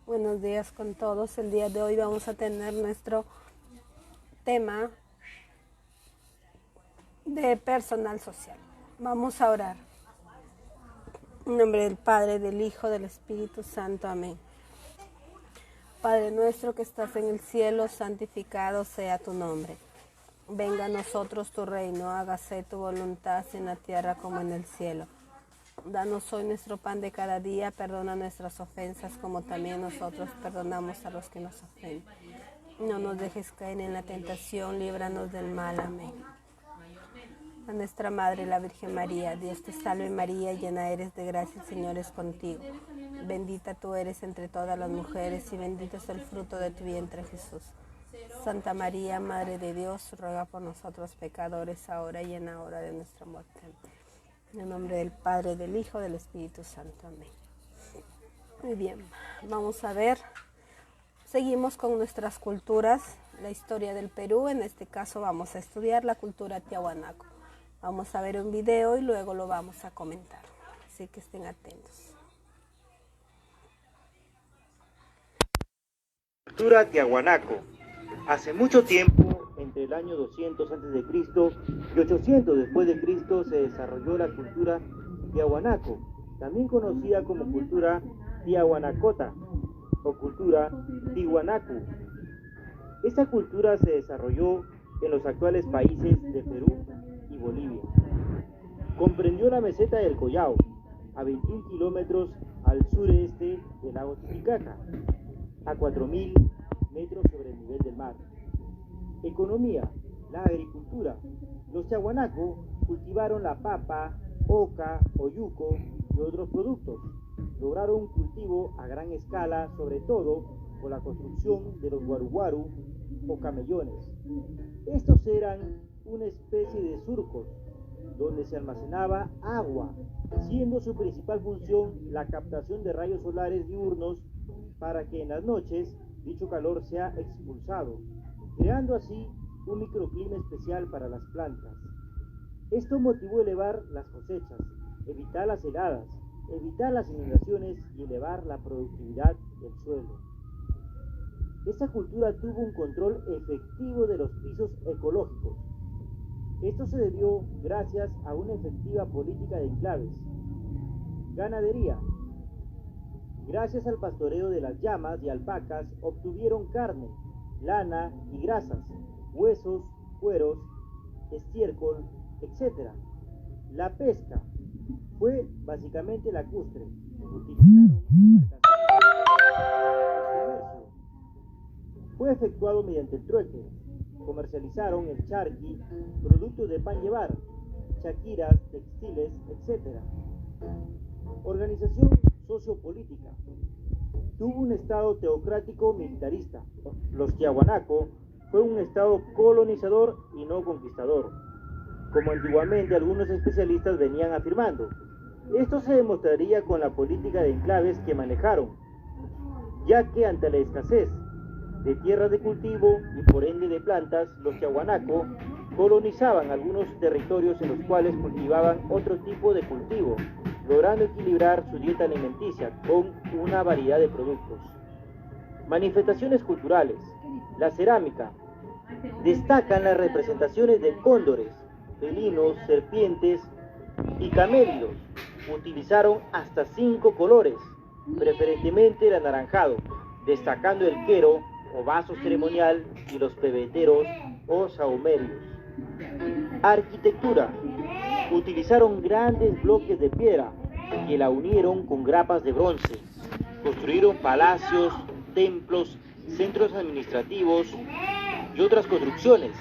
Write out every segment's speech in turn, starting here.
Buenos días con todos. El día de hoy vamos a tener nuestro tema de personal social. Vamos a orar. En nombre del Padre, del Hijo, del Espíritu Santo. Amén. Padre nuestro que estás en el cielo, santificado sea tu nombre. Venga a nosotros tu reino, hágase tu voluntad en la tierra como en el cielo. Danos hoy nuestro pan de cada día, perdona nuestras ofensas como también nosotros perdonamos a los que nos ofenden. No nos dejes caer en la tentación, líbranos del mal. Amén. A nuestra Madre, la Virgen María, Dios te salve María, llena eres de gracia, el Señor es contigo. Bendita tú eres entre todas las mujeres y bendito es el fruto de tu vientre, Jesús. Santa María, Madre de Dios, ruega por nosotros pecadores, ahora y en la hora de nuestra muerte. En el nombre del Padre, del Hijo, del Espíritu Santo. Amén. Muy bien, vamos a ver. Seguimos con nuestras culturas, la historia del Perú. En este caso vamos a estudiar la cultura tiahuanaco. Vamos a ver un video y luego lo vamos a comentar. Así que estén atentos. Cultura tiahuanaco. Hace mucho tiempo, entre el año 200 a.C. y 800 después de Cristo, se desarrolló la cultura tiahuanaco, también conocida como cultura tiahuanacota o cultura tiwanaku. Esta cultura se desarrolló en los actuales países de Perú y Bolivia. Comprendió la meseta del Collao, a 21 kilómetros al sureste del lago Titicaca, a 4.000 metros sobre el nivel del mar. Economía, la agricultura. Los tiahuanaco cultivaron la papa, oca, oyuco y otros productos. Lograron un cultivo a gran escala, sobre todo por la construcción de los guaruguaru o camellones. Estos eran una especie de surcos donde se almacenaba agua, siendo su principal función la captación de rayos solares diurnos para que en las noches dicho calor sea expulsado, creando así un microclima especial para las plantas. Esto motivó elevar las cosechas, evitar las heladas, evitar las inundaciones y elevar la productividad del suelo. Esta cultura tuvo un control efectivo de los pisos ecológicos. Esto se debió gracias a una efectiva política de enclaves. Ganadería. Gracias al pastoreo de las llamas y alpacas obtuvieron carne, lana y grasas, huesos, cueros, estiércol, etc. La pesca fue básicamente lacustre. Utilizaron embarcaciones. Fue efectuado mediante el trueque. Comercializaron el charqui, productos de pan llevar, chaquiras, textiles, etc. Organización sociopolítica. Tuvo un estado teocrático militarista. Los tiahuanaco fue un estado colonizador y no conquistador, como antiguamente algunos especialistas venían afirmando. Esto se demostraría con la política de enclaves que manejaron, ya que ante la escasez de tierras de cultivo y por ende de plantas, los tiahuanaco colonizaban algunos territorios en los cuales cultivaban otro tipo de cultivo, logrando equilibrar su dieta alimenticia con una variedad de productos. Manifestaciones culturales. La cerámica. Destacan las representaciones de cóndores, felinos, serpientes y camélidos. Utilizaron hasta 5 colores, preferentemente el anaranjado, destacando el quero o vaso ceremonial y los pebeteros o sahumerios. Arquitectura. Utilizaron grandes bloques de piedra que la unieron con grapas de bronce. Construyeron palacios, templos, centros administrativos y otras construcciones,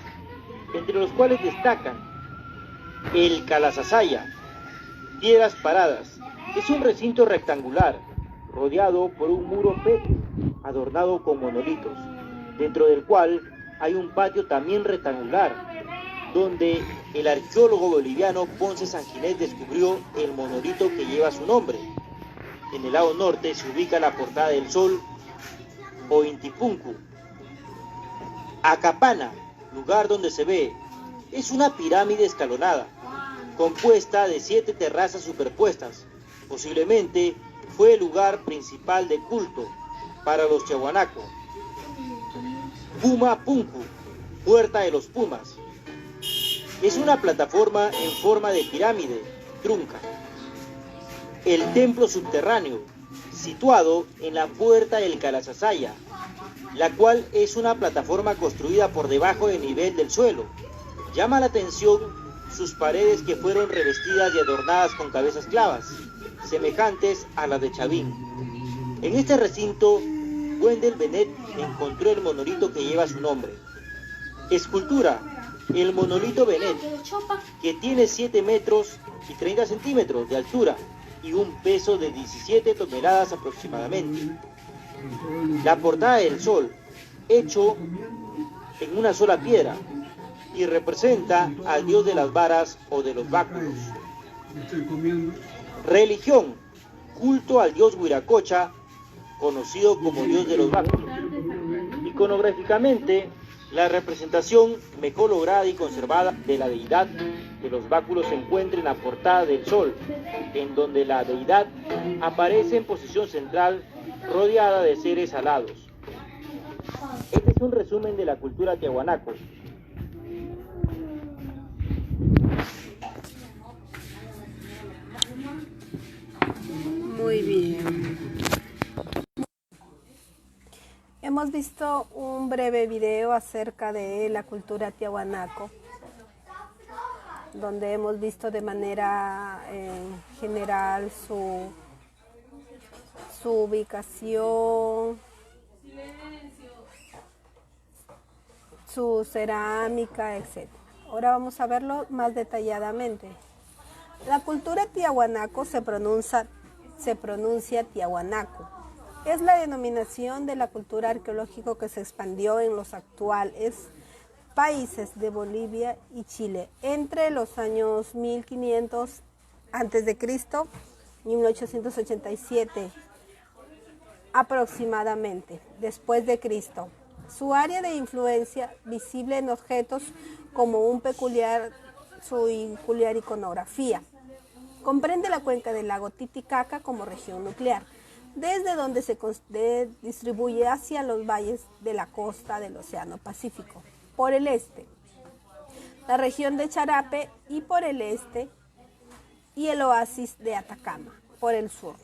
entre los cuales destacan el Calasasaya, Piedras Paradas. Es un recinto rectangular rodeado por un muro pétreo adornado con monolitos, dentro del cual hay un patio también rectangular, donde el arqueólogo boliviano Ponce Sanginés descubrió el monolito que lleva su nombre. En el lado norte se ubica la Portada del Sol o Intipunku. Acapana, lugar donde se ve, es una pirámide escalonada, compuesta de 7 terrazas superpuestas. Posiblemente fue el lugar principal de culto para los tiahuanacos. Puma Punku, Puerta de los Pumas. Es una plataforma en forma de pirámide trunca. El templo subterráneo, situado en la Puerta del Calasasaya, la cual es una plataforma construida por debajo del nivel del suelo. Llama la atención sus paredes, que fueron revestidas y adornadas con cabezas clavas, semejantes a las de Chavín. En este recinto, Wendell Bennett encontró el monolito que lleva su nombre. Escultura: el monolito Bennett, que tiene 7 metros y 30 centímetros de altura y un peso de 17 toneladas aproximadamente. La portada del sol, hecho en una sola piedra, y representa al dios de las varas o de los báculos. Religión: culto al dios Huiracocha, conocido como dios de los báculos. Iconográficamente, la representación mejor lograda y conservada de la deidad de los báculos se encuentra en la portada del sol, en donde la deidad aparece en posición central, rodeada de seres alados. Este es un resumen de la cultura tiahuanaco. Muy bien. Hemos visto un breve video acerca de la cultura tiahuanaco, donde hemos visto de manera general su ubicación, su cerámica, etc. Ahora vamos a verlo más detalladamente. La cultura tiahuanaco se pronuncia tiahuanaco. Es la denominación de la cultura arqueológica que se expandió en los actuales países de Bolivia y Chile entre los años 1500 a.C. y 1887 aproximadamente después de Cristo. Su área de influencia visible en objetos como su peculiar iconografía. Comprende la cuenca del lago Titicaca como región nuclear, desde donde se distribuye hacia los valles de la costa del Océano Pacífico. Por el este, la región de Charape, y por el este, y el oasis de Atacama, por el sur.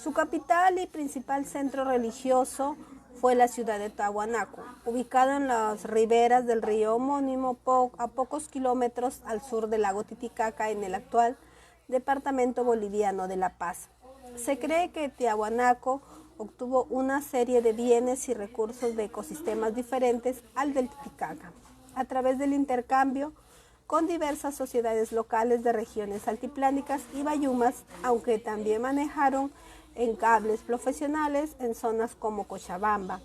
Su capital y principal centro religioso fue la ciudad de Tiahuanaco, ubicado en las riberas del río homónimo, a pocos kilómetros al sur del lago Titicaca, en el actual departamento boliviano de La Paz. Se cree que Tiahuanaco obtuvo una serie de bienes y recursos de ecosistemas diferentes al del Titicaca, a través del intercambio con diversas sociedades locales de regiones altiplánicas y bayumas, aunque también manejaron encables profesionales en zonas como Cochabamba,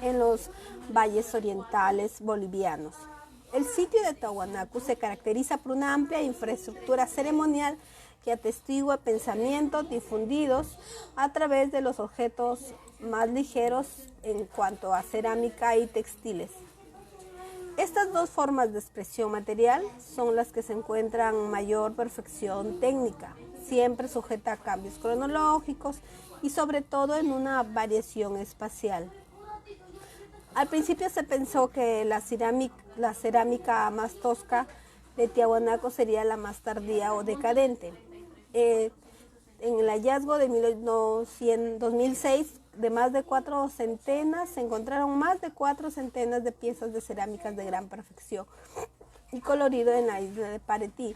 en los valles orientales bolivianos. El sitio de Tiahuanaco se caracteriza por una amplia infraestructura ceremonial que atestigua pensamientos difundidos a través de los objetos más ligeros en cuanto a cerámica y textiles. Estas dos formas de expresión material son las que se encuentran mayor perfección técnica, siempre sujeta a cambios cronológicos y sobre todo en una variación espacial. Al principio se pensó que la cerámica más tosca de Tiahuanaco sería la más tardía o decadente. En el hallazgo de 2006 de más de 4 centenas, se encontraron más de 4 centenas de piezas de cerámicas de gran perfección y colorido en la isla de Paretí.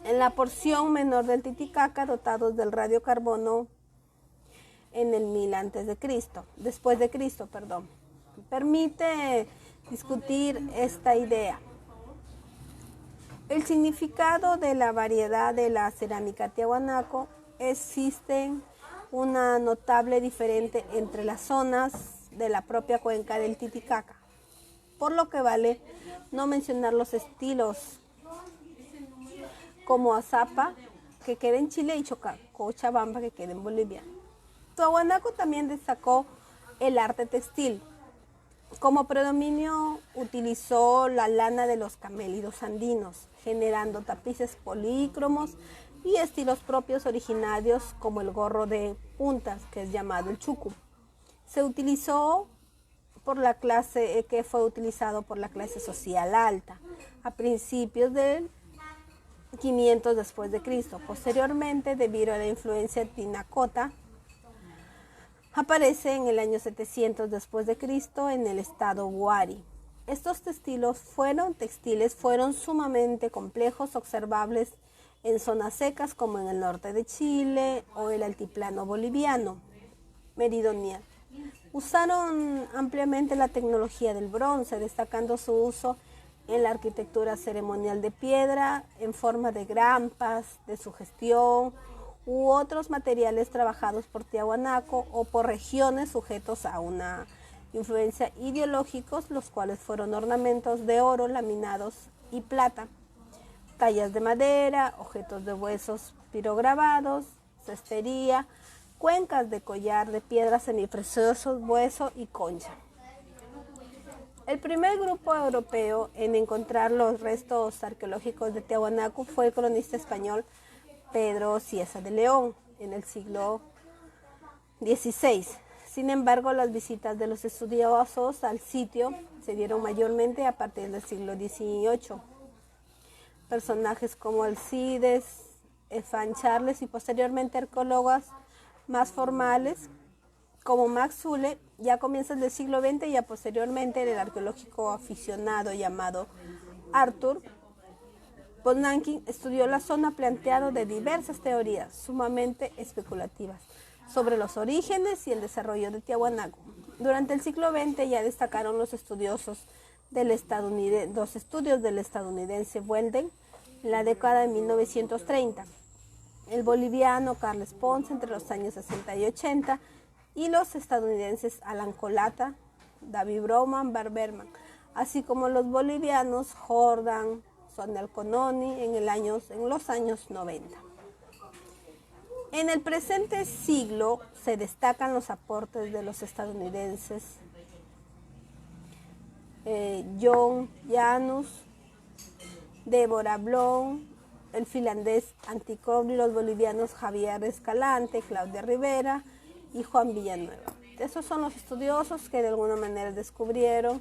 En la porción menor del Titicaca, dotados del radiocarbono en el 1000 después de Cristo. Permite discutir esta idea. El significado de la variedad de la cerámica tiahuanaco: existe una notable diferencia entre las zonas de la propia cuenca del Titicaca, por lo que vale no mencionar los estilos como Azapa, que queda en Chile, y Cochabamba, que queda en Bolivia. Tiahuanaco también destacó el arte textil. Como predominio utilizó la lana de los camélidos andinos, generando tapices polícromos y estilos propios originarios como el gorro de puntas, que es llamado el chucu. Se utilizó por la clase que fue utilizado por la clase social alta a principios del 500 después de Cristo. Posteriormente, debido a la influencia tinacota, aparece en el año 700 después de Cristo en el estado Huari. Estos textiles fueron sumamente complejos, observables en zonas secas como en el norte de Chile o el altiplano boliviano meridional. Usaron ampliamente la tecnología del bronce, destacando su uso en la arquitectura ceremonial de piedra, en forma de grampas, de sugestión u otros materiales trabajados por Tiahuanaco o por regiones sujetos a una influencia ideológicos, los cuales fueron ornamentos de oro, laminados y plata, tallas de madera, objetos de huesos pirograbados, cestería, cuencas de collar de piedras semipreciosos, hueso y concha. El primer grupo europeo en encontrar los restos arqueológicos de Tiahuanaco fue el cronista español Pedro Cieza de León en el siglo XVI. Sin embargo, las visitas de los estudiosos al sitio se dieron mayormente a partir del siglo XVIII. Personajes como Alcides, Efan Charles y posteriormente arqueólogos más formales como Max Zule, ya a comienzos del siglo XX y posteriormente el arqueológico aficionado llamado Arthur Bonankin estudió la zona planteando de diversas teorías sumamente especulativas sobre los orígenes y el desarrollo de Tiahuanaco. Durante el siglo XX ya destacaron los estudios del estadounidense Weldon en la década de 1930, el boliviano Carles Ponce entre los años 60 y 80 y los estadounidenses Alan Colata, David Broman, Barberman, así como los bolivianos Jordan, Sonel Cononi en los años 90. En el presente siglo se destacan los aportes de los estadounidenses John Janus, Deborah Blom, el finlandés Anticobri, los bolivianos Javier Escalante, Claudia Rivera y Juan Villanueva. Esos son los estudiosos que de alguna manera descubrieron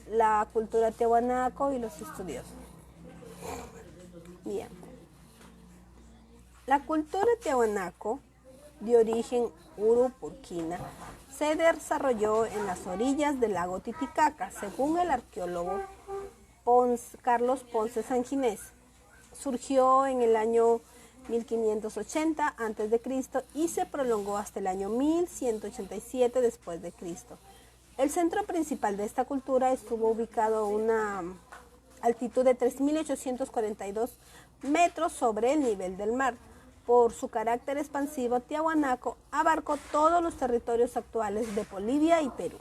la cultura tiahuanaco y los estudiosos. Bien. La cultura tiahuanaco, de origen urupurquina, se desarrolló en las orillas del lago Titicaca, según el arqueólogo Carlos Ponce Sanginés. Surgió en el año 1580 a.C. y se prolongó hasta el año 1187 después de Cristo. El centro principal de esta cultura estuvo ubicado a una altitud de 3.842 metros sobre el nivel del mar. Por su carácter expansivo, Tiahuanaco abarcó todos los territorios actuales de Bolivia y Perú.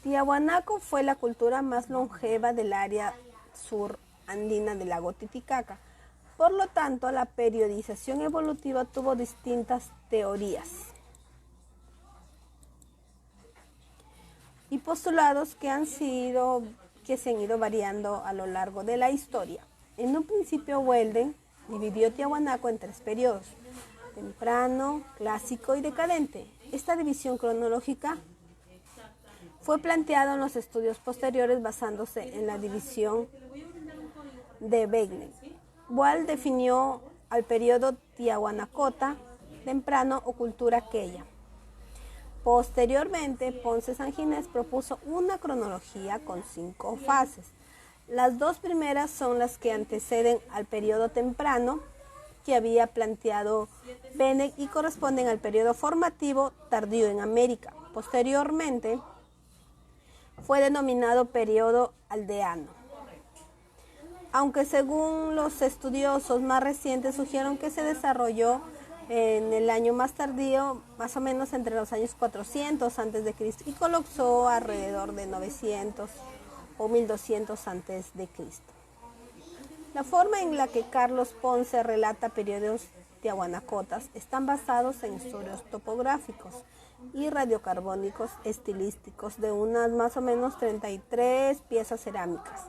Tiahuanaco fue la cultura más longeva del área sur andina del lago Titicaca. Por lo tanto, la periodización evolutiva tuvo distintas teorías y postulados que se han ido variando a lo largo de la historia. En un principio, Weldon dividió Tiahuanaco en 3 periodos: temprano, clásico y decadente. Esta división cronológica fue planteada en los estudios posteriores basándose en la división de Wegener. Wald definió al periodo Tiahuanacota, temprano o cultura queya. Posteriormente, Ponce Sanginés propuso una cronología con 5 fases. Las 2 primeras son las que anteceden al periodo temprano que había planteado Benek y corresponden al periodo formativo tardío en América. Posteriormente, fue denominado periodo aldeano, aunque según los estudiosos más recientes sugieren que se desarrolló en el año más tardío, más o menos entre los años 400 a.C. y colapsó alrededor de 900 o 1200 a.C. La forma en la que Carlos Ponce relata periodos tiahuanacotas están basados en estudios topográficos y radiocarbónicos estilísticos de unas más o menos 33 piezas cerámicas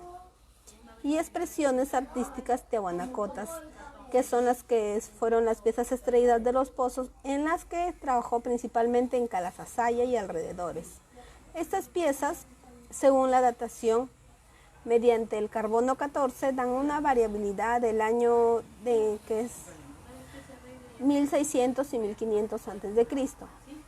y expresiones artísticas tiahuanacotas que son las que fueron las piezas extraídas de los pozos, en las que trabajó principalmente en Calasasaya y alrededores. Estas piezas, según la datación mediante el carbono 14, dan una variabilidad del año de que es 1600 y 1500 a.C.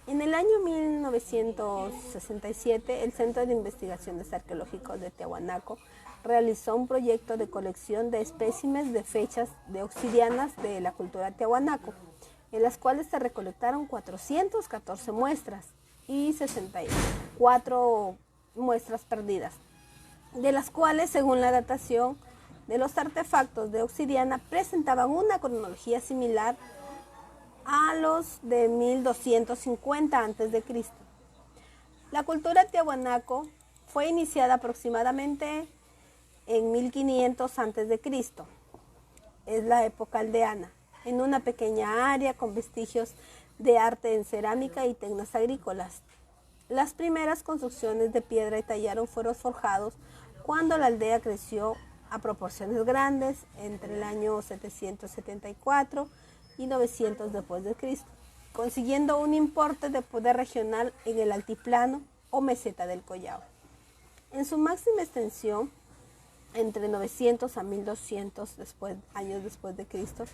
En el año 1967, el Centro de Investigaciones Arqueológicas de Tiahuanaco realizó un proyecto de colección de espécimes de fechas de obsidianas de la cultura Tiahuanaco, en las cuales se recolectaron 414 muestras y 64 muestras perdidas, de las cuales, según la datación de los artefactos de obsidiana, presentaban una cronología similar a los de 1250 a.C. La cultura Tiahuanaco fue iniciada aproximadamente en 1500 a.C. Es la época aldeana, en una pequeña área con vestigios de arte en cerámica y tecnos agrícolas. Las primeras construcciones de piedra y tallaron fueron forjados cuando la aldea creció a proporciones grandes entre el año 774 y 900 después de Cristo, consiguiendo un importe de poder regional en el altiplano o meseta del Collao. En su máxima extensión, entre 900 a 1200 años después de Cristo,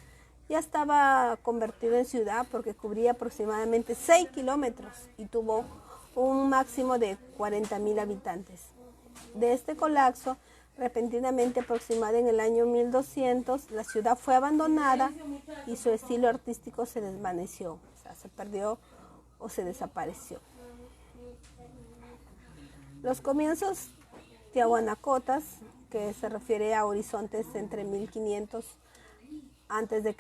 ya estaba convertido en ciudad porque cubría aproximadamente 6 kilómetros y tuvo un máximo de 40.000 habitantes. De este colapso, repentinamente aproximado en el año 1200, la ciudad fue abandonada y su estilo artístico se desvaneció, o sea, se perdió o se desapareció. Los comienzos tiahuanacotas, que se refiere a horizontes entre 1500 a.C.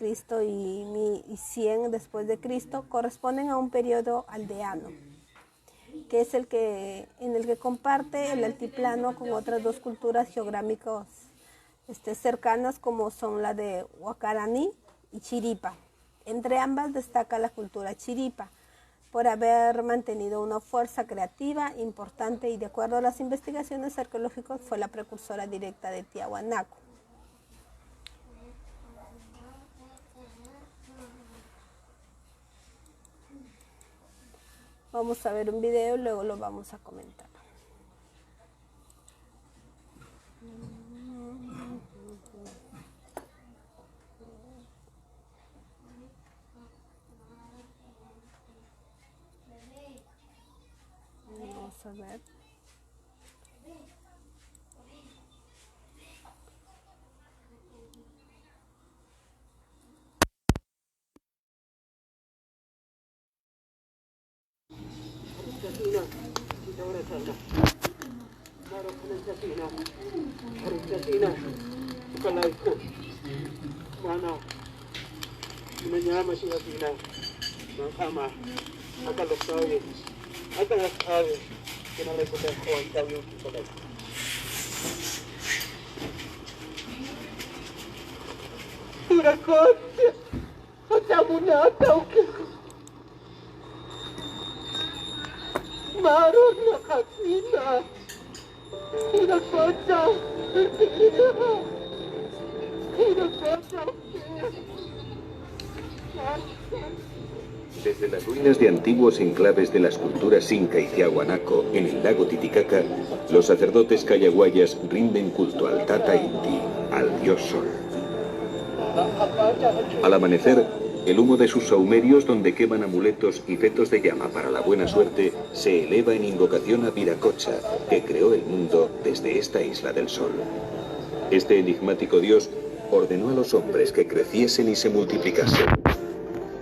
y 100 después de Cristo, corresponden a un periodo aldeano, que es en el que comparte el altiplano con otras dos culturas geográficas cercanas, como son la de Huacaraní y Chiripa. Entre ambas destaca la cultura Chiripa, por haber mantenido una fuerza creativa importante y, de acuerdo a las investigaciones arqueológicas, fue la precursora directa de Tiahuanaco. Vamos a ver un video y luego lo vamos a comentar. Vamos a ver. Desde las ruinas de antiguos enclaves de las culturas Inca y Tiahuanaco en el lago Titicaca, los sacerdotes cayaguayas rinden culto al Tata Inti, al dios sol. Al amanecer, el humo de sus saumerios, donde queman amuletos y fetos de llama para la buena suerte, se eleva en invocación a Viracocha, que creó el mundo desde esta isla del sol. Este enigmático dios ordenó a los hombres que creciesen y se multiplicasen.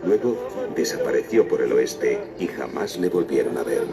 Luego desapareció por el oeste y jamás le volvieron a ver.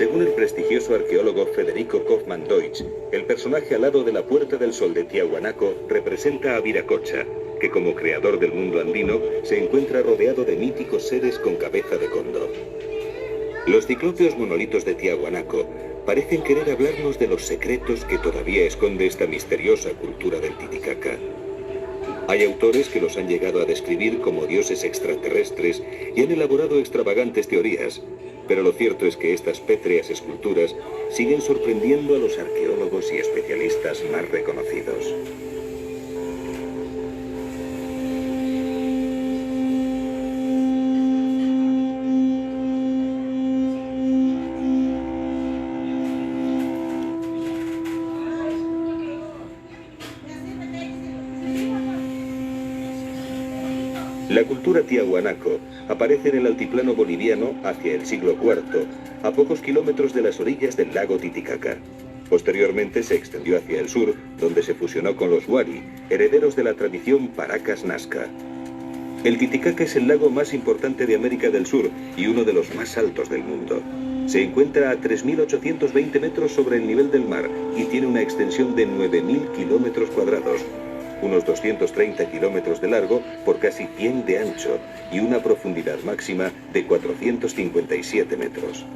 Según el prestigioso arqueólogo Federico Kaufmann-Deutsch, el personaje alado de la Puerta del Sol de Tiahuanaco representa a Viracocha, que como creador del mundo andino se encuentra rodeado de míticos seres con cabeza de cóndor. Los ciclópeos monolitos de Tiahuanaco parecen querer hablarnos de los secretos que todavía esconde esta misteriosa cultura del Titicaca. Hay autores que los han llegado a describir como dioses extraterrestres y han elaborado extravagantes teorías, pero lo cierto es que estas pétreas esculturas siguen sorprendiendo a los arqueólogos y especialistas más reconocidos. La cultura tiahuanaco aparece en el altiplano boliviano hacia el siglo IV, a pocos kilómetros de las orillas del lago Titicaca. Posteriormente se extendió hacia el sur, donde se fusionó con los Wari, herederos de la tradición Paracas Nazca. El Titicaca es el lago más importante de América del Sur y uno de los más altos del mundo. Se encuentra a 3.820 metros sobre el nivel del mar y tiene una extensión de 9.000 kilómetros cuadrados, unos 230 kilómetros de largo por casi 100 de ancho y una profundidad máxima de 457 metros.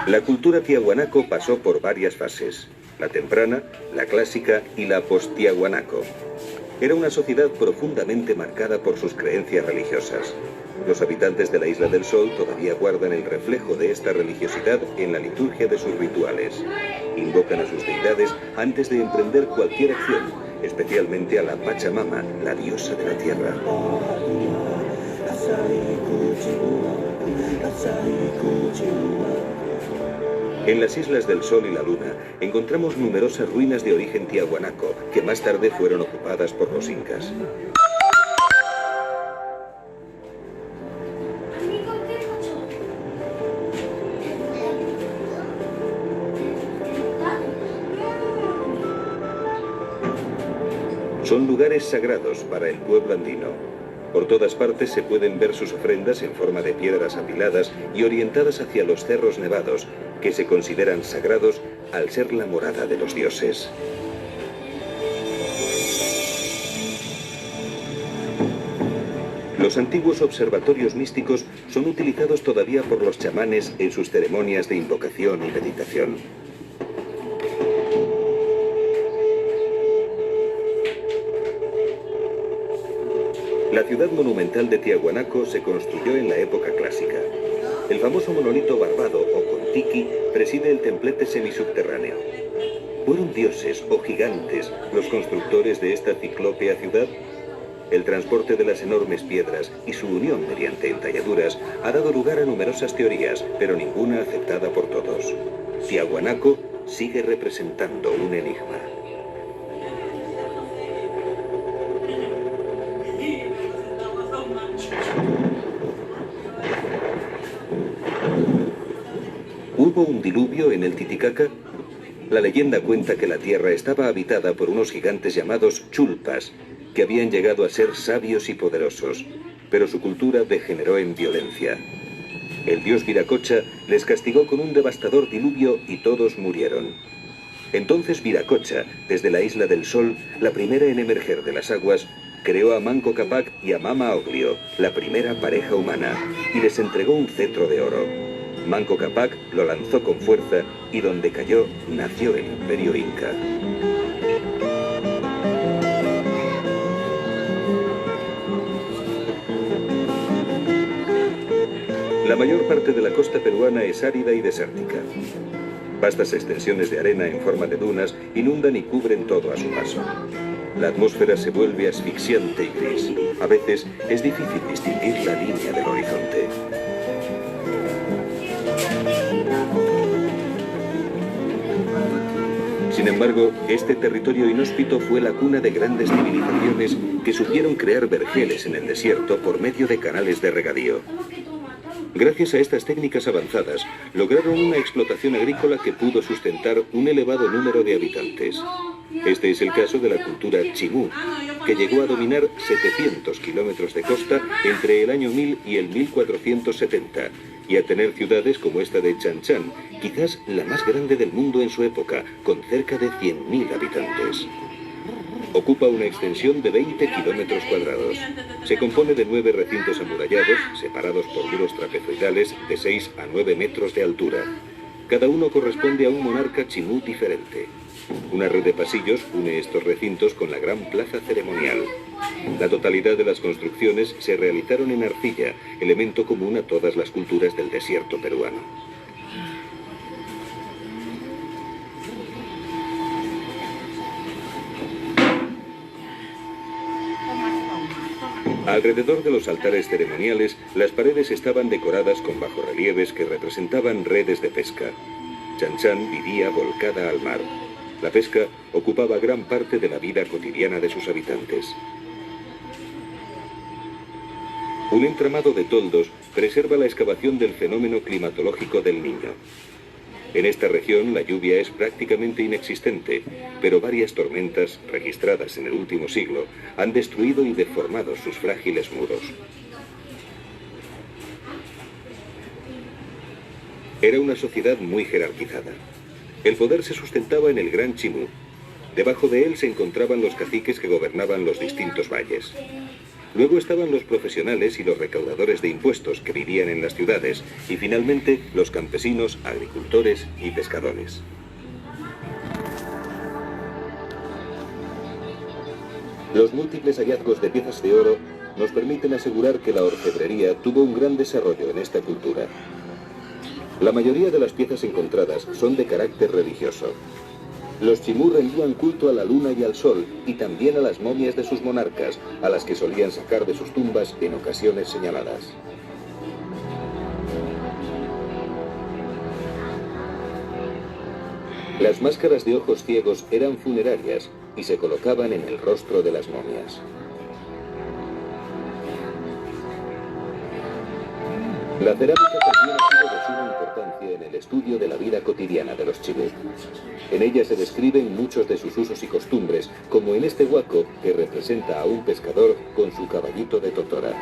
La cultura tiahuanaco pasó por varias fases: la temprana, la clásica y la post-tiahuanaco. Era una sociedad profundamente marcada por sus creencias religiosas. Los habitantes de la Isla del Sol todavía guardan el reflejo de esta religiosidad en la liturgia de sus rituales. Invocan a sus deidades antes de emprender cualquier acción, especialmente a la Pachamama, la diosa de la tierra. En las Islas del Sol y la Luna encontramos numerosas ruinas de origen tiahuanaco que más tarde fueron ocupadas por los incas. Son lugares sagrados para el pueblo andino. Por todas partes se pueden ver sus ofrendas en forma de piedras apiladas y orientadas hacia los cerros nevados, que se consideran sagrados al ser la morada de los dioses. Los antiguos observatorios místicos son utilizados todavía por los chamanes en sus ceremonias de invocación y meditación. La ciudad monumental de Tiahuanaco se construyó en la época clásica. El famoso monolito barbado o Contiki preside el templete semisubterráneo. ¿Fueron dioses o gigantes los constructores de esta ciclópea ciudad? El transporte de las enormes piedras y su unión mediante entalladuras ha dado lugar a numerosas teorías, pero ninguna aceptada por todos. Tiahuanaco sigue representando un enigma. ¿Hubo un diluvio en el Titicaca? La leyenda cuenta que la tierra estaba habitada por unos gigantes llamados chulpas, que habían llegado a ser sabios y poderosos, pero su cultura degeneró en violencia. El dios Viracocha les castigó con un devastador diluvio y todos murieron. Entonces Viracocha, desde la Isla del Sol, la primera en emerger de las aguas, creó a Manco Cápac y a Mama Oglio, la primera pareja humana, y les entregó un cetro de oro. Manco Cápac lo lanzó con fuerza y donde cayó nació el Imperio Inca. La mayor parte de la costa peruana es árida y desértica. Vastas extensiones de arena en forma de dunas inundan y cubren todo a su paso. La atmósfera se vuelve asfixiante y gris. A veces es difícil distinguir la línea del horizonte. Sin embargo, este territorio inhóspito fue la cuna de grandes civilizaciones que supieron crear vergeles en el desierto por medio de canales de regadío. Gracias a estas técnicas avanzadas, lograron una explotación agrícola que pudo sustentar un elevado número de habitantes. Este es el caso de la cultura chimú, que llegó a dominar 700 kilómetros de costa entre el año 1000 y el 1470, y a tener ciudades como esta de Chan Chan, quizás la más grande del mundo en su época, con cerca de 100.000 habitantes. Ocupa una extensión de 20 kilómetros cuadrados. Se compone de 9 recintos amurallados, separados por muros trapezoidales de 6 a 9 metros de altura. Cada uno corresponde a un monarca chimú diferente. Una red de pasillos une estos recintos con la gran plaza ceremonial. La totalidad de las construcciones se realizaron en arcilla, elemento común a todas las culturas del desierto peruano. Alrededor de los altares ceremoniales, las paredes estaban decoradas con bajorrelieves que representaban redes de pesca. Chan Chan vivía volcada al mar. La pesca ocupaba gran parte de la vida cotidiana de sus habitantes. Un entramado de toldos preserva la excavación del fenómeno climatológico del Niño. En esta región la lluvia es prácticamente inexistente, pero varias tormentas, registradas en el último siglo, han destruido y deformado sus frágiles muros. Era una sociedad muy jerarquizada. El poder se sustentaba en el Gran Chimú. Debajo de él se encontraban los caciques que gobernaban los distintos valles. Luego estaban los profesionales y los recaudadores de impuestos que vivían en las ciudades, y finalmente los campesinos, agricultores y pescadores. Los múltiples hallazgos de piezas de oro nos permiten asegurar que la orfebrería tuvo un gran desarrollo en esta cultura. La mayoría de las piezas encontradas son de carácter religioso. Los chimú rendían culto a la luna y al sol, y también a las momias de sus monarcas, a las que solían sacar de sus tumbas en ocasiones señaladas. Las máscaras de ojos ciegos eran funerarias y se colocaban en el rostro de las momias. La cerámica también ha sido de suma importancia en el estudio de la vida cotidiana de los chimú. En ella se describen muchos de sus usos y costumbres, como en este huaco que representa a un pescador con su caballito de totora.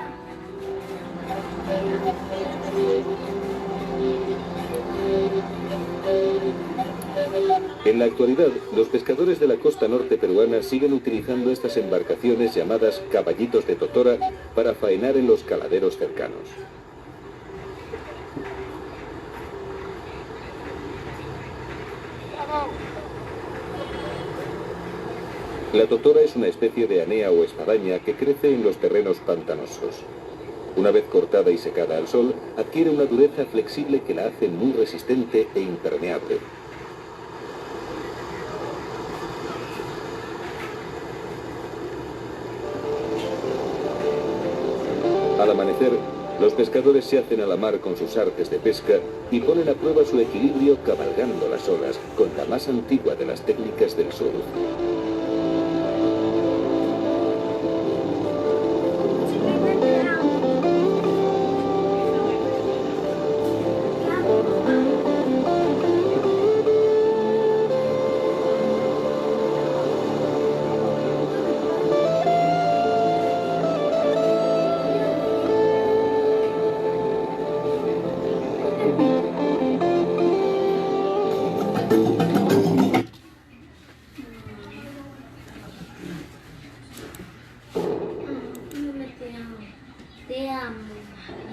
En la actualidad, los pescadores de la costa norte peruana siguen utilizando estas embarcaciones llamadas caballitos de totora para faenar en los caladeros cercanos. La totora es una especie de anea o espadaña que crece en los terrenos pantanosos. Una vez cortada y secada al sol, adquiere una dureza flexible que la hace muy resistente e impermeable. Al amanecer, los pescadores se hacen a la mar con sus artes de pesca y ponen a prueba su equilibrio cabalgando las olas con la más antigua de las técnicas del sur.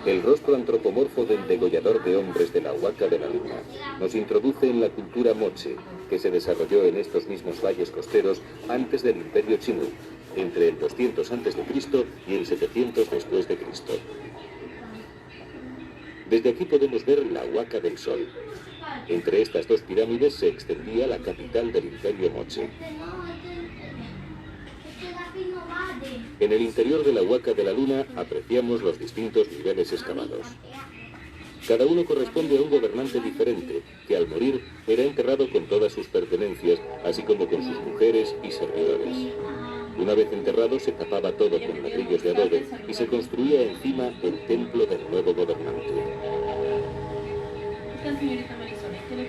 El rostro antropomorfo del degollador de hombres de la Huaca de la Luna nos introduce en la cultura moche, que se desarrolló en estos mismos valles costeros antes del Imperio Chimú, entre el 200 a.C. y el 700 después de Cristo. Desde aquí podemos ver la Huaca del Sol. Entre estas dos pirámides se extendía la capital del Imperio Moche. En el interior de la Huaca de la Luna apreciamos los distintos niveles excavados. Cada uno corresponde a un gobernante diferente, que al morir era enterrado con todas sus pertenencias, así como con sus mujeres y servidores. Una vez enterrado, se tapaba todo con ladrillos de adobe y se construía encima el templo del nuevo gobernante.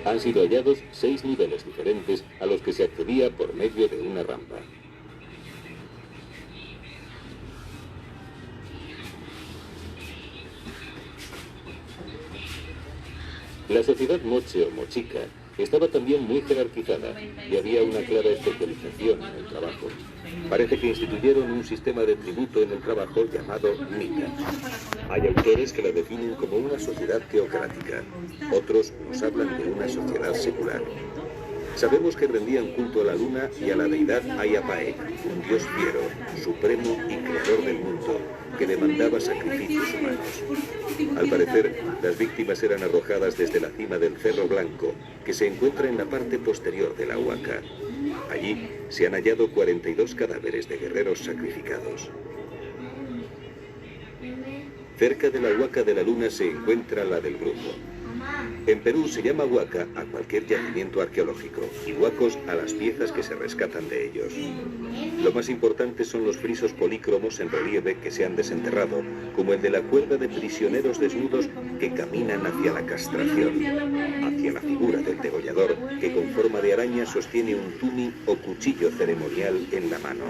Han sido hallados 6 niveles diferentes a los que se accedía por medio de una rampa. La sociedad moche o mochica estaba también muy jerarquizada y había una clara especialización en el trabajo. Parece que instituyeron un sistema de tributo en el trabajo llamado mita. Hay autores que la definen como una sociedad teocrática, otros nos hablan de una sociedad secular. Sabemos que rendían culto a la luna y a la deidad Ayapae, un dios fiero, supremo y creador del mundo, que demandaba sacrificios humanos. Al parecer, las víctimas eran arrojadas desde la cima del Cerro Blanco, que se encuentra en la parte posterior de la Huaca. Allí se han hallado 42 cadáveres de guerreros sacrificados. Cerca de la Huaca de la Luna se encuentra la del Brujo. En Perú se llama huaca a cualquier yacimiento arqueológico y huacos a las piezas que se rescatan de ellos. Lo más importante son los frisos polícromos en relieve que se han desenterrado, como el de la cuerda de prisioneros desnudos que caminan hacia la castración, hacia la figura del degollador que con forma de araña sostiene un tumi o cuchillo ceremonial en la mano.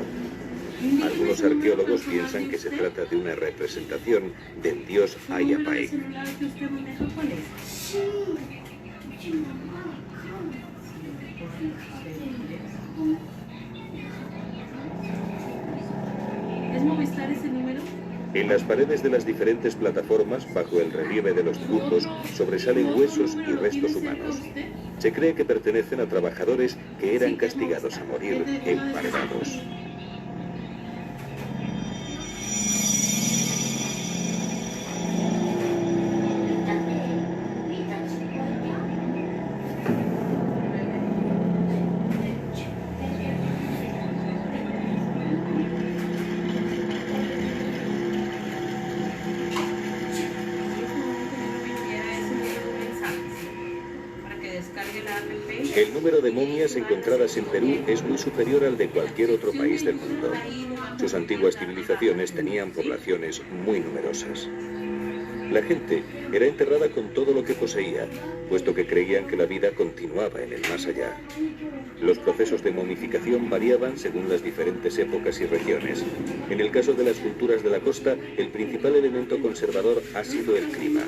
Algunos arqueólogos piensan que se trata de una representación del dios Ayapae. ¿Es Movistar ese número? En las paredes de las diferentes plataformas, bajo el relieve de los dibujos, sobresalen huesos y restos humanos. Se cree que pertenecen a trabajadores que eran castigados a morir emparedados. El número de momias encontradas en Perú es muy superior al de cualquier otro país del mundo. Sus antiguas civilizaciones tenían poblaciones muy numerosas. La gente era enterrada con todo lo que poseía, puesto que creían que la vida continuaba en el más allá. Los procesos de momificación variaban según las diferentes épocas y regiones. En el caso de las culturas de la costa, el principal elemento conservador ha sido el clima.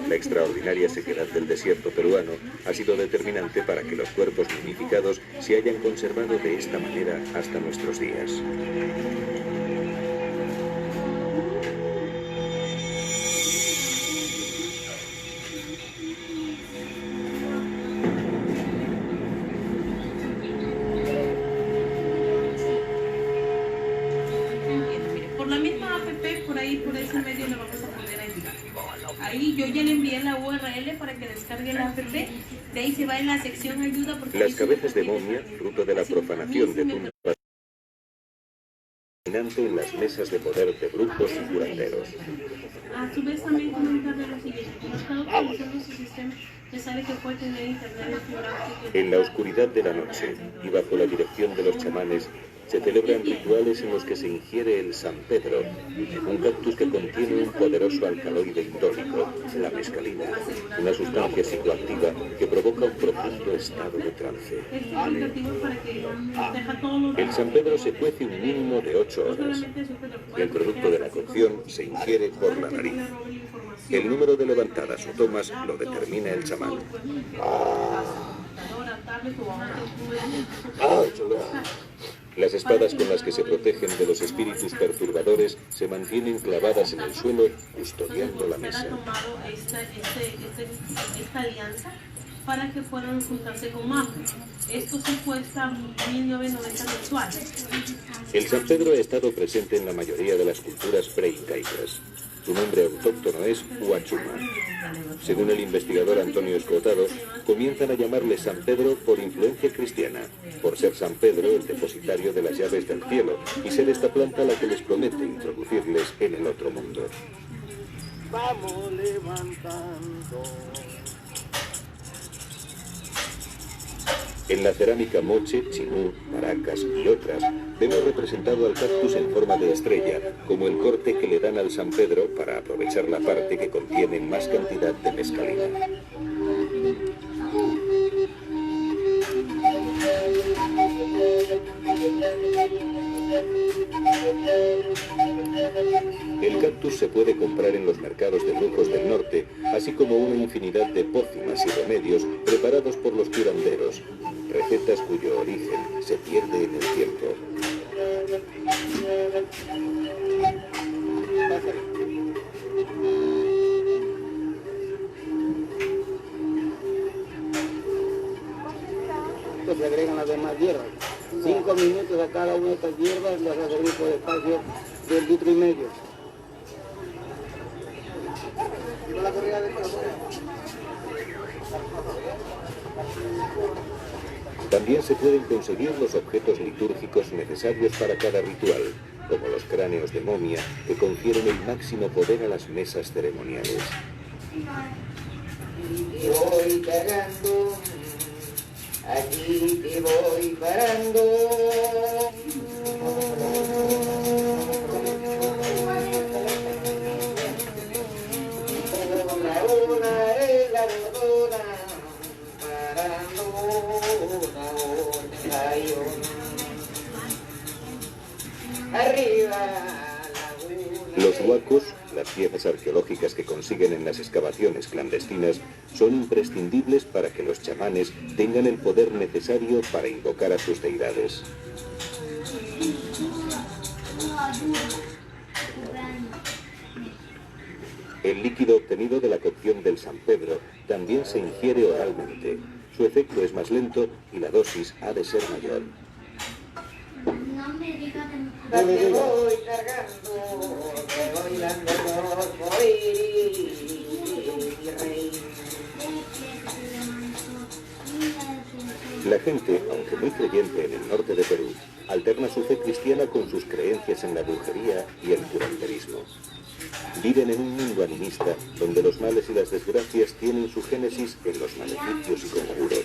La extraordinaria sequedad del desierto peruano ha sido determinante para que los cuerpos momificados se hayan conservado de esta manera hasta nuestros días. Ahí yo ya le envié la URL para que descargue la app. De ahí se va en la sección ayuda. Las cabezas de momia, fruto de la profanación de tumbas, dominante en las mesas de poder de brujos y curanderos. A su vez también comentarle lo siguiente: como está utilizando su sistema, ya sabe que puede tener internet de fibra óptica. En la oscuridad de la noche y bajo la dirección de los chamanes, se celebran rituales en los que se ingiere el San Pedro, un cactus que contiene un poderoso alcaloide indólico, la mescalina, una sustancia psicoactiva que provoca un profundo estado de trance. El San Pedro se cuece un mínimo de 8 horas. El producto de la cocción se ingiere por la nariz. El número de levantadas o tomas lo determina el chamán. Las espadas con las que se protegen de los espíritus perturbadores se mantienen clavadas en el suelo, custodiando la mesa. Esta alianza para que puedan juntarse con Mafre. Esto se cuesta 1.990 mensuales. El San Pedro ha estado presente en la mayoría de las culturas preincaicas. Su nombre autóctono es Huachuma. Según el investigador Antonio Escotado, comienzan a llamarle San Pedro por influencia cristiana, por ser San Pedro el depositario de las llaves del cielo y ser esta planta la que les promete introducirles en el otro mundo. Vamos levantando. En la cerámica Moche, Chimú, Paracas y otras, vemos representado al cactus en forma de estrella, como el corte que le dan al San Pedro para aprovechar la parte que contiene más cantidad de mescalina. El cactus se puede comprar en los mercados de brujos del norte, así como una infinidad de pócimas y remedios preparados por los curanderos, recetas cuyo origen se pierde en el tiempo. Se agregan las demás hierbas. 5 minutos a cada una de estas hierbas les va a servir por espacio de 1,5 litros. También se pueden conseguir los objetos litúrgicos necesarios para cada ritual, como los cráneos de momia que confieren el máximo poder a las mesas ceremoniales. Y voy cargando, aquí te voy parando. Los huacos, las piezas arqueológicas que consiguen en las excavaciones clandestinas, son imprescindibles para que los chamanes tengan el poder necesario para invocar a sus deidades. El líquido obtenido de la cocción del San Pedro también se ingiere oralmente. Su efecto es más lento y la dosis ha de ser mayor. Te voy cargando, te voy dando por La gente, aunque muy creyente en el norte de Perú, alterna su fe cristiana con sus creencias en la brujería y el curanderismo. Viven en un mundo animista donde los males y las desgracias tienen su génesis en los maleficios y conjuros.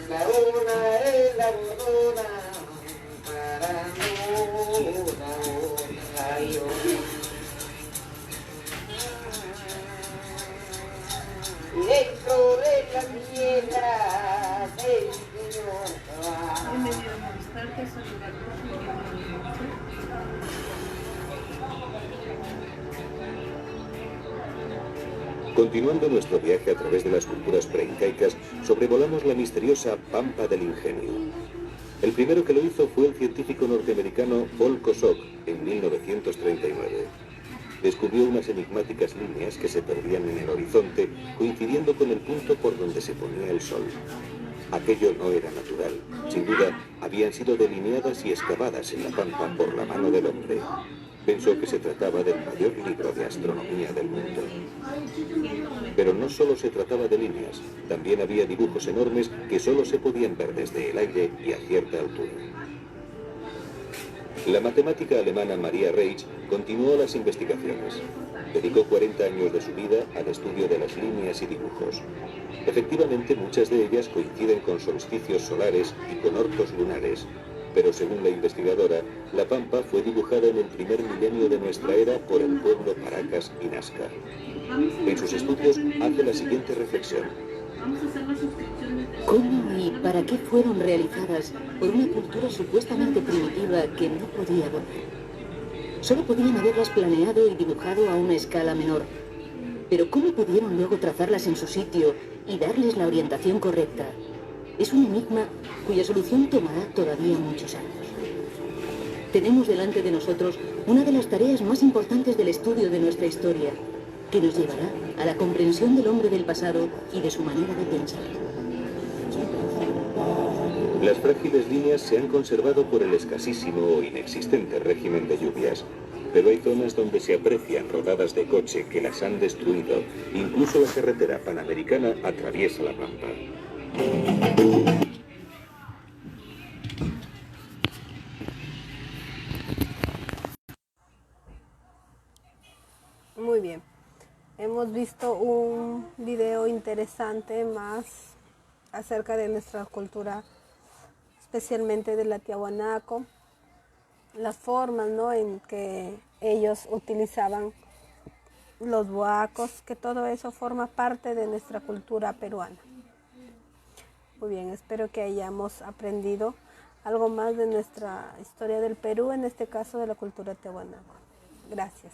La una es la bordona, parando una rayo. Y dentro de la piedra del Señor En medio de molestarte, saludarte, Continuando nuestro viaje a través de las culturas preincaicas, sobrevolamos la misteriosa Pampa del Ingenio. El primero que lo hizo fue el científico norteamericano Paul Kosok en 1939. Descubrió unas enigmáticas líneas que se perdían en el horizonte, coincidiendo con el punto por donde se ponía el sol. Aquello no era natural. Sin duda, habían sido delineadas y excavadas en la pampa por la mano del hombre. Pensó que se trataba del mayor libro de astronomía del mundo. Pero no solo se trataba de líneas, también había dibujos enormes que solo se podían ver desde el aire y a cierta altura. La matemática alemana Maria Reich continuó las investigaciones. Dedicó 40 años de su vida al estudio de las líneas y dibujos. Efectivamente, muchas de ellas coinciden con solsticios solares y con orcos lunares, pero según la investigadora, la Pampa fue dibujada en el primer milenio de nuestra era por el pueblo Paracas y Nazca. En sus estudios hace la siguiente reflexión. ¿Cómo y para qué fueron realizadas por una cultura supuestamente primitiva que no podía volar? Solo podían haberlas planeado y dibujado a una escala menor. Pero ¿cómo pudieron luego trazarlas en su sitio y darles la orientación correcta? Es un enigma cuya solución tomará todavía muchos años. Tenemos delante de nosotros una de las tareas más importantes del estudio de nuestra historia, que nos llevará a la comprensión del hombre del pasado y de su manera de pensar. Las frágiles líneas se han conservado por el escasísimo o inexistente régimen de lluvias, pero hay zonas donde se aprecian rodadas de coche que las han destruido. Incluso la carretera panamericana atraviesa la Pampa. Muy bien. hemos visto un video interesante más acerca de nuestra cultura, especialmente de la Tiahuanaco, las formas, ¿no?, en que ellos utilizaban los huacos, que todo eso forma parte de nuestra cultura peruana. Muy bien, espero que hayamos aprendido algo más de nuestra historia del Perú, en este caso de la cultura Tiahuanaco. Gracias.